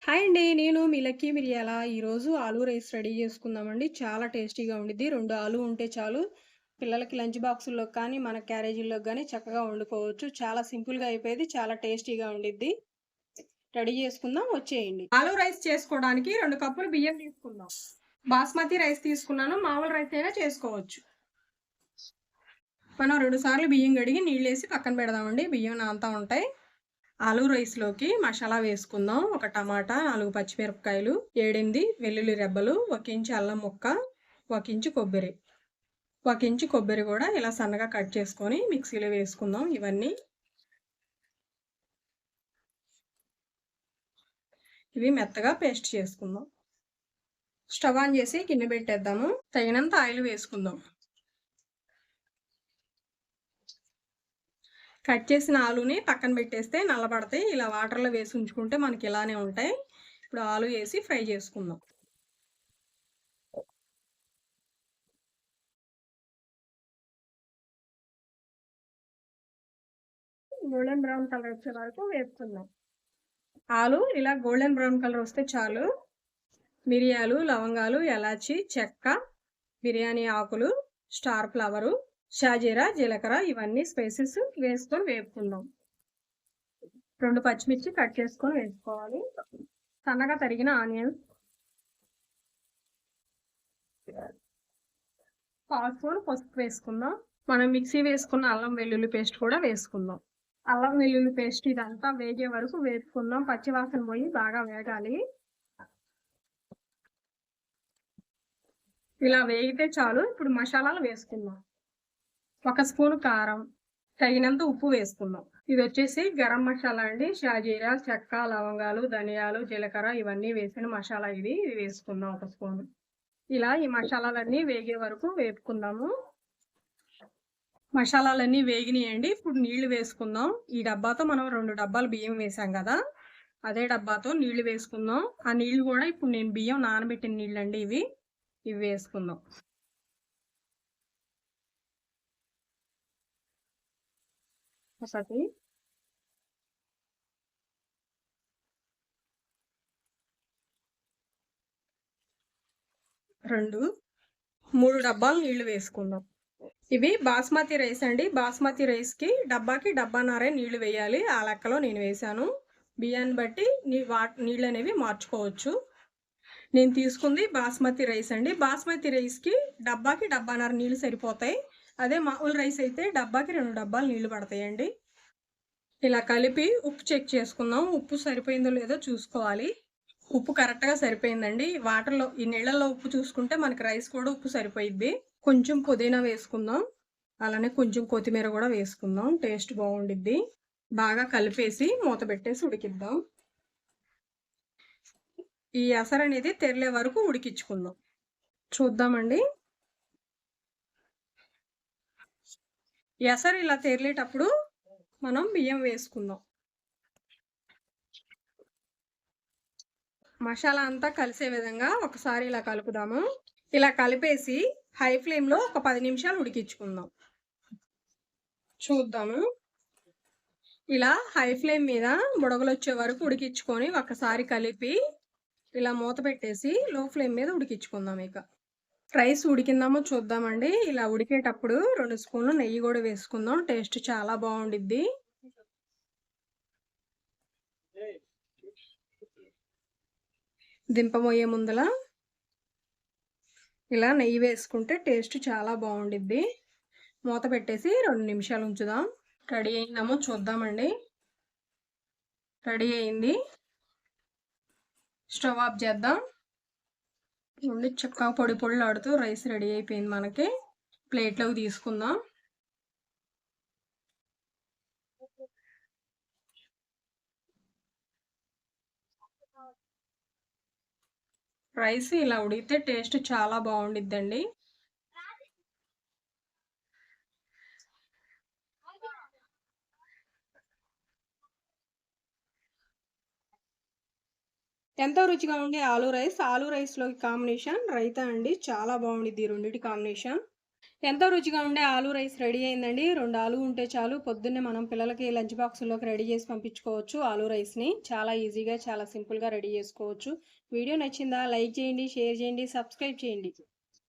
Hi అండి. నేను మీ lucky మిరియాల. ఈరోజు ఆలు రైస్ రెడీ చేసుకుందామండి. చాలా టేస్టీగా ఉండిద్ది. 2 ఆలు ఉంటే చాలు. పిల్లలకి లంచ్ బాక్సుల్లోకి కానీ, మన క్యారేజీల్లోకి గానీ చక్కగా వండుకోవచ్చు. చాలా సింపుల్‌గా అయిపోయేది. చాలా టేస్టీగా ఉండిద్ది. రెడీ చేసుకుందాం వచ్చేయండి. ఆలు రైస్ చేసుకోవడానికి 2 కప్పులు బియ్యం తీసుకుందాం. బాస్మతి రైస్ తీసుకున్నాను. మామూలు రైస్ అయినా చేసుకోవచ్చు. మనం 2 సార్లు బియ్యం కడిగి నీళ్ళేసి పక్కన పెడదామండి. బియ్యం నానతా ఉంటాయి. ఆలు రైస్‌లోకి మసాలా వేసుకుందాం. ఒక టమాటా, 4 పచ్చిమిరపకాయలు, 7, 8 వెల్లుల్లి రెబ్బలు, 1 ఇంచు అల్లం ముక్క, 1 ఇంచు కొబ్బరి. 1 ఇంచు కొబ్బరి కూడా ఇలా సన్నగా కట్ చేసుకొని మిక్సీలో వేసుకుందాం ఇవన్నీ. ఇవి మెత్తగా పేస్ట్ చేసుకుందాం. స్టవ్ ఆన్ చేసి గిన్నె పెట్టేద్దాము. తగినంత ఆయిల్ వేసుకుందాం. కట్ చేసిన ఆలుని పక్కన పెట్టేస్తే నల్లబడతాయి. ఇలా వాటర్లో వేసి ఉంచుకుంటే మనకి ఇలానే ఉంటాయి. ఇప్పుడు ఆలు వేసి ఫ్రై చేసుకుందాం. గోల్డెన్ బ్రౌన్ కలర్ వచ్చే వరకు వేసుకుందాం. ఆలు ఇలా గోల్డెన్ బ్రౌన్ కలర్ వస్తే చాలు. మిరియాలు, లవంగాలు, ఎలాచి, చెక్క, బిర్యానీ ఆకులు, స్టార్ ఫ్లవరు, షాజీరా, జీలకర్ర ఇవన్నీ స్పైసెస్ వేసుకొని వేపుకుందాం. 2 పచ్చిమిర్చి కట్ చేసుకొని వేసుకోవాలి. సన్నగా తరిగిన ఆనియన్స్, 1/2 స్పూన్ పసుపు వేసుకుందాం. మనం మిక్సీ వేసుకున్న అల్లం వెల్లుల్లి పేస్ట్ కూడా వేసుకుందాం. అల్లం వెల్లుల్లి పేస్ట్ ఇదంతా వేగే వరకు వేసుకుందాం. పచ్చివాసన పోయి బాగా వేగాలి. ఇలా వేగితే చాలు. ఇప్పుడు మసాలాలు వేసుకుందాం. 1 స్పూన్ కారం, తగినంత ఉప్పు వేసుకుందాం. ఇది వచ్చేసి గరం మసాలా అండి. షాజీరా, చెక్క, లవంగాలు, ధనియాలు, జీలకర్ర ఇవన్నీ వేసిన మసాలా ఇది వేసుకుందాం 1 స్పూన్. ఇలా ఈ మసాలాలన్నీ వేగే వరకు వేపుకుందాము. మసాలాలన్నీ వేగినాయండి. ఇప్పుడు నీళ్లు వేసుకుందాం. ఈ డబ్బాతో మనం 2 డబ్బాలు బియ్యం వేసాం కదా, అదే డబ్బాతో నీళ్లు వేసుకుందాం. ఆ నీళ్లు కూడా ఇప్పుడు నేను బియ్యం నానబెట్టిన నీళ్ళండి ఇవి వేసుకుందాం. ఒకటి, 2, 3 డబ్బాలు నీళ్లు వేసుకుందాం. ఇవి బాస్మతి రైస్ అండి. బాస్మతి రైస్కి డబ్బాకి డబ్బాన్నరే నీళ్లు వేయాలి. ఆ లెక్కలో నేను వేశాను. బియ్యాన్ని బట్టి నీళ్ళు అనేవి మార్చుకోవచ్చు. నేను తీసుకుంది బాస్మతి రైస్ అండి. బాస్మతి రైస్కి డబ్బాకి డబ్బాన్నర నీళ్లు సరిపోతాయి. అదే మామూలు రైస్ అయితే డబ్బాకి 2 డబ్బాలు నీళ్లు పడతాయండి. ఇలా కలిపి ఉప్పు చెక్ చేసుకుందాం. ఉప్పు సరిపోయిందో లేదో చూసుకోవాలి. ఉప్పు కరెక్ట్గా సరిపోయిందండి. వాటర్లో ఈ నీళ్ళల్లో ఉప్పు చూసుకుంటే మనకి రైస్ కూడా ఉప్పు సరిపోయిద్ది. కొంచెం పుదీనా వేసుకుందాం. అలానే కొంచెం కొత్తిమీర కూడా వేసుకుందాం. టేస్ట్ బాగుండిద్ది. బాగా కలిపేసి మూత పెట్టేసి ఉడికిద్దాం. ఈ ఎసరు అనేది తెరలే వరకు ఉడికించుకుందాం. చూద్దామండి. ఎసరు ఇలా తెరలేటప్పుడు మనం బియ్యం వేసుకుందాం. మసాలా అంతా కలిసే విధంగా ఒకసారి ఇలా కలుపుదాము. ఇలా కలిపేసి హై ఫ్లేమ్లో ఒక 10 నిమిషాలు ఉడికించుకుందాం. చూద్దాము. ఇలా హై ఫ్లేమ్ మీద బుడగలు వచ్చే వరకు ఉడికించుకొని ఒకసారి కలిపి ఇలా మూత పెట్టేసి లో ఫ్లేమ్ మీద ఉడికించుకుందాం. ఇక రైస్ ఉడికిందామో చూద్దామండి. ఇలా ఉడికేటప్పుడు 2 స్పూన్లు నెయ్యి కూడా వేసుకుందాం. టేస్ట్ చాలా బాగుండిద్ది. దింపబోయే ముందల ఇలా నెయ్యి వేసుకుంటే టేస్ట్ చాలా బాగుండిద్ది. మూత పెట్టేసి 2 నిమిషాలు ఉంచుదాం. రెడీ అయిందామో చూద్దామండి. రెడీ అయింది. స్టవ్ ఆఫ్ చేద్దాం. చక్కగా పొడి పొడిలాడుతూ రైస్ రెడీ అయిపోయింది. మనకి ప్లేట్లోకి తీసుకుందాం. రైస్ ఇలా ఉడికితే టేస్ట్ చాలా బాగుండిద్దండి. ఎంతో రుచిగా ఉండే ఆలు రైస్. ఆలు రైస్లోకి కాంబినేషన్ రైతా అండి. చాలా బాగుండిద్ది రెండింటి కాంబినేషన్. ఎంతో రుచిగా ఉండే ఆలూ రైస్ రెడీ అయిందండి. 2 ఆలు ఉంటే చాలు. పొద్దున్నే మనం పిల్లలకి లంచ్ బాక్సుల్లోకి రెడీ చేసి పంపించుకోవచ్చు ఆలూ రైస్‌ని. చాలా ఈజీగా, చాలా సింపుల్‌గా రెడీ చేసుకోవచ్చు. వీడియో నచ్చిందా? లైక్ చేయండి, షేర్ చేయండి, సబ్స్క్రైబ్ చేయండి.